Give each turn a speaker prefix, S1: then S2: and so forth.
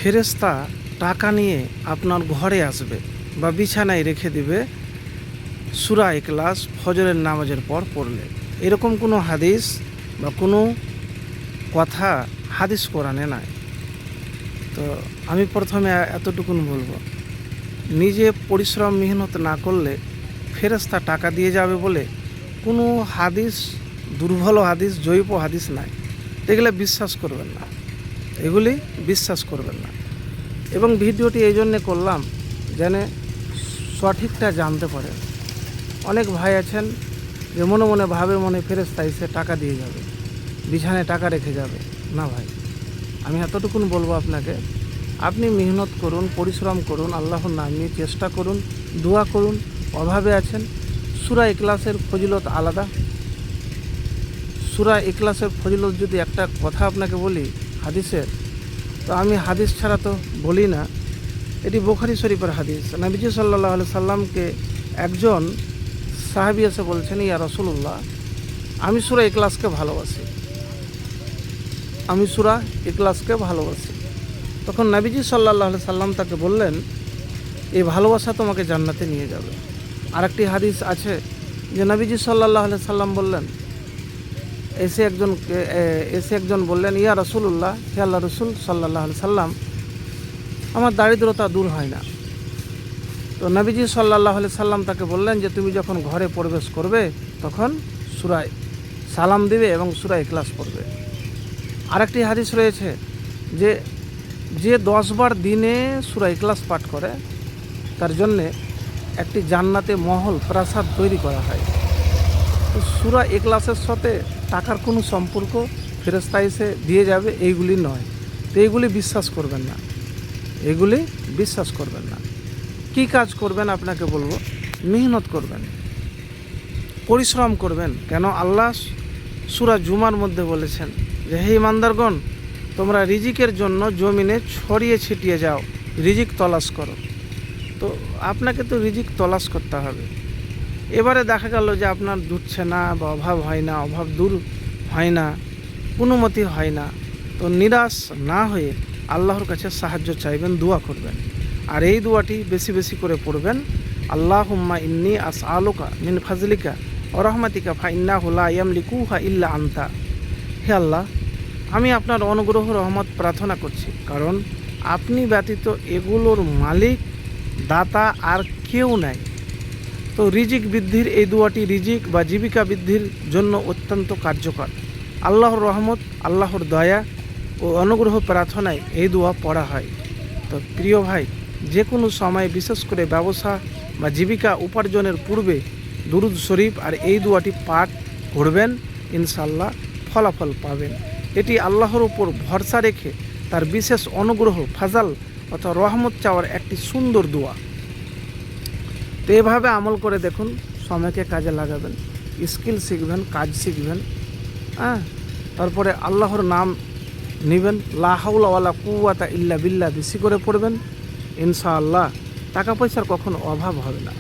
S1: ফেরেশতা টাকা নিয়ে আপনার ঘরে আসবে বা বিছানায় রেখে দিবে সূরা ইখলাস ফজরের নামাজের পর পড়লে। এরকম কোনো হাদিস বা কোনো কথা হাদিস কোরআনে নাই। তো আমি প্রথমে এতটুকুন বলবো, নিজে পরিশ্রম মেহনত না করলে ফেরেশতা টাকা দিয়ে যাবে বলে কোনো হাদিস, দুর্বল হাদিস, জৈব হাদিস নাই। এগুলো বিশ্বাস করবেন না, এগুলি বিশ্বাস করবেন না। এবং ভিডিওটি এই জন্যে করলাম যেন সঠিকটা জানতে পারেন। অনেক ভাই আছেন যে মনে মনে ভাবে মনে ফেরেশতা এসে টাকা দিয়ে যাবে, বিছানায় টাকা রেখে যাবে। না ভাই, আমি এতটুকুন বলবো আপনাকে, আপনি মেহনত করুন, পরিশ্রম করুন, আল্লাহর নাম নিয়ে চেষ্টা করুন, দোয়া করুন। অভাবে আছেন, সূরা ইখলাসের ফজিলত আলাদা। সূরা ইখলাসের ফজিলত যদি একটা কথা আপনাকে বলি হাদিসের, তো আমি হাদিস ছাড়া তো বলি না। এটি বুখারী শরীফের হাদিস। নবীজি সাল্লাল্লাহু আলাইহি সাল্লামকে একজন সাহাবী এসে বলছেন, ইয়া রাসূলুল্লাহ, আমি সূরা ইখলাসকে ভালোবাসি, আমি সূরা ইখলাসকে ভালোবাসি। তখন নবীজি সাল্লাল্লাহু আলাইহি সাল্লাম তাকে বললেন, এই ভালোবাসা তোমাকে জান্নাতে নিয়ে যাবে। আরেকটি হাদিস আছে যে নবীজি সাল্লাল্লাহু আলাইহি সাল্লাম বললেন, এসে একজন বললেন, ইয়া রাসূলুল্লাহ, হে আল্লাহ রাসূল সাল্লাল্লাহু আলাইহি সাল্লাম, আমার দারিদ্রতা দূর হয় না। তো নবীজি সাল্লাল্লাহু আলাইহি সাল্লাম তাকে বললেন যে তুমি যখন ঘরে প্রবেশ করবে তখন সূরা সালাম দিবে এবং সূরা ইখলাস পড়বে। আরেকটি হাদিস রয়েছে যে যে 10 বার দিনে সূরা ইখলাস পাঠ করে তার জন্যে একটি জান্নাতে মহল প্রাসাদ তৈরি করা হয়। তো সূরা ইখলাসের সাথে টাকার কোনো সম্পর্ক ফেরেশতা এসে দিয়ে যাবে এইগুলি নয়। তো এইগুলি বিশ্বাস করবেন না, এগুলি বিশ্বাস করবেন না। কী কাজ করবেন আপনাকে বলবো, মেহনত করবেন, পরিশ্রম করবেন। কেন আল্লাহ সূরা জুমার মধ্যে বলেছেন যে হে ইমানদারগণ, তোমরা রিজিকের জন্য জমিনে ছড়িয়ে ছিটিয়ে যাও, রিজিক তলাশ করো। তো আপনাকে তো রিজিক তলাশ করতে হবে। এবারে দেখা গেল যে আপনার জুটছে না বা অভাব হয় না, অভাব দূর হয় না, কোনো মতে হয় না, তো নিরাশ না হয়ে আল্লাহর কাছে সাহায্য চাইবেন, দোয়া করবেন। আর এই দোয়াটি বেশি বেশি করে পড়বেন, আল্লাহুম্মা ইন্নী আসআলুকা মিন ফাজলিকা ওয়া রাহমাতিকা ফাইন্নাহু লা ইয়ামলিকুহা ইল্লা আনতা। হে আল্লাহ, আমি আপনার অনুগ্রহ রহমত প্রার্থনা করছি, কারণ আপনি ব্যতীত এগুলোর মালিক, দাতা আর কেউ নাই। তো রিজিক বৃদ্ধির এই দোয়াটি রিজিক বা জীবিকা বৃদ্ধির জন্য অত্যন্ত কার্যকর। আল্লাহর রহমত, আল্লাহর দয়া ও অনুগ্রহ প্রার্থনায় এই দোয়া পড়া হয়। তো প্রিয় ভাই, যে কোনো সময়, বিশেষ করে ব্যবসা বা জীবিকা উপার্জনের পূর্বে দুরুদ শরীফ আর এই দোয়াটি পাঠ করবেন, ইনশাল্লাহ ফলাফল পাবেন। এটি আল্লাহর উপর ভরসা রেখে তার বিশেষ অনুগ্রহ, ফাজাল অথবা রহমত চাওয়ার একটি সুন্দর দোয়া। তো এভাবে আমল করে দেখুন, সময়কে কাজে লাগাবেন, স্কিল শিখবেন, কাজ শিখবেন, তারপরে আল্লাহর নাম নেবেন, লা হাওলা ওয়ালা কুওয়াতা ইল্লা বিল্লাহ বেশি করে পড়বেন। ইনশাআল্লাহ টাকা পয়সার কখনো অভাব হবে না।